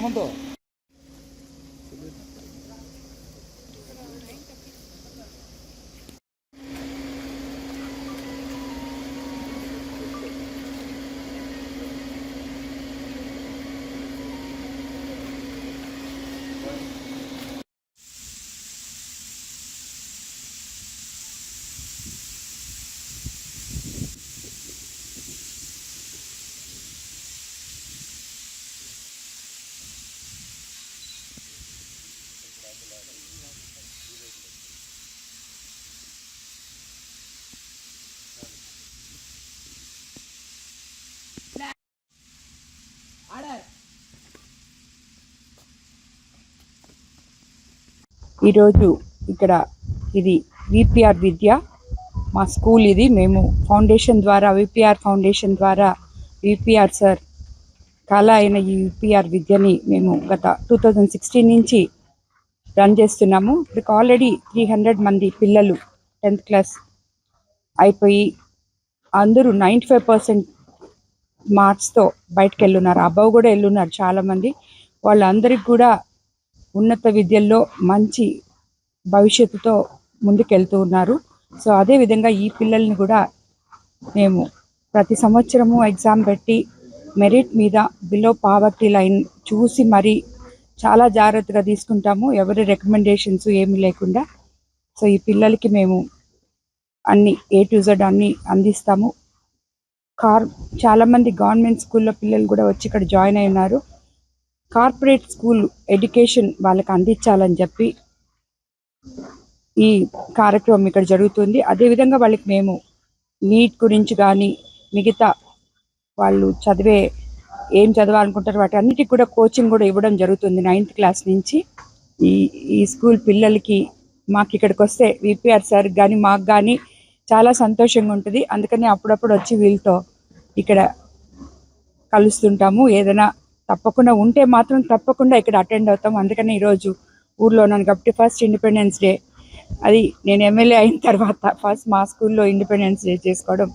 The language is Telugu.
హేమంత్ ఈరోజు ఇక్కడ ఇది విపిఆర్ విద్య మా స్కూల్. ఇది మేము ఫౌండేషన్ ద్వారా విపిఆర్ ఫౌండేషన్ ద్వారా విపిఆర్ సార్ కళ అయిన ఈ విపిఆర్ విద్యని మేము గత 2016 నుంచి రన్ చేస్తున్నాము. ఇప్పుడు ఆల్రెడీ 300 మంది పిల్లలు 10th క్లాస్ అయిపోయి అందరూ 95% మార్క్స్తో బయటకు వెళ్ళున్నారు. అబ్బవ్ కూడా వెళ్ళున్నారు చాలామంది. వాళ్ళందరికీ కూడా ఉన్నత విద్యల్లో మంచి భవిష్యత్తుతో ముందుకెళ్తూ ఉన్నారు. సో అదేవిధంగా ఈ పిల్లల్ని కూడా మేము ప్రతి సంవత్సరము ఎగ్జామ్ పెట్టి మెరిట్ మీద బిలో పావర్టీ లైన్ చూసి మరీ చాలా జాగ్రత్తగా తీసుకుంటాము, ఎవరి రికమెండేషన్స్ ఏమీ లేకుండా. సో ఈ పిల్లలకి మేము అన్ని A to Z అన్ని అందిస్తాము. చాలామంది గవర్నమెంట్ స్కూల్లో పిల్లలు కూడా వచ్చి ఇక్కడ జాయిన్ అయినారు. కార్పొరేట్ స్కూల్ ఎడ్యుకేషన్ వాళ్ళకి అందించాలని చెప్పి ఈ కార్యక్రమం ఇక్కడ జరుగుతుంది. అదేవిధంగా వాళ్ళకి మేము నీట్ గురించి కానీ మిగతా వాళ్ళు ఏం చదవాలనుకుంటారు వాటి అన్నిటికి కూడా కోచింగ్ కూడా ఇవ్వడం జరుగుతుంది 9th క్లాస్ నుంచి. ఈ స్కూల్ పిల్లలకి మాకు ఇక్కడికి వస్తే విపిఆర్ సార్ కానీ మాకు కానీ చాలా సంతోషంగా ఉంటుంది. అందుకని అప్పుడప్పుడు వచ్చి వీళ్ళతో ఇక్కడ కలుస్తుంటాము. ఏదైనా తప్పకుండా ఉంటే మాత్రం తప్పకుండా ఇక్కడ అటెండ్ అవుతాం. అందుకని ఈరోజు ఊర్లో ఉన్నాను కాబట్టి ఫస్ట్ ఇండిపెండెన్స్ డే, అది నేను ఎమ్మెల్యే అయిన తర్వాత ఫస్ట్ మా స్కూల్లో ఇండిపెండెన్స్ డే చేసుకోవడం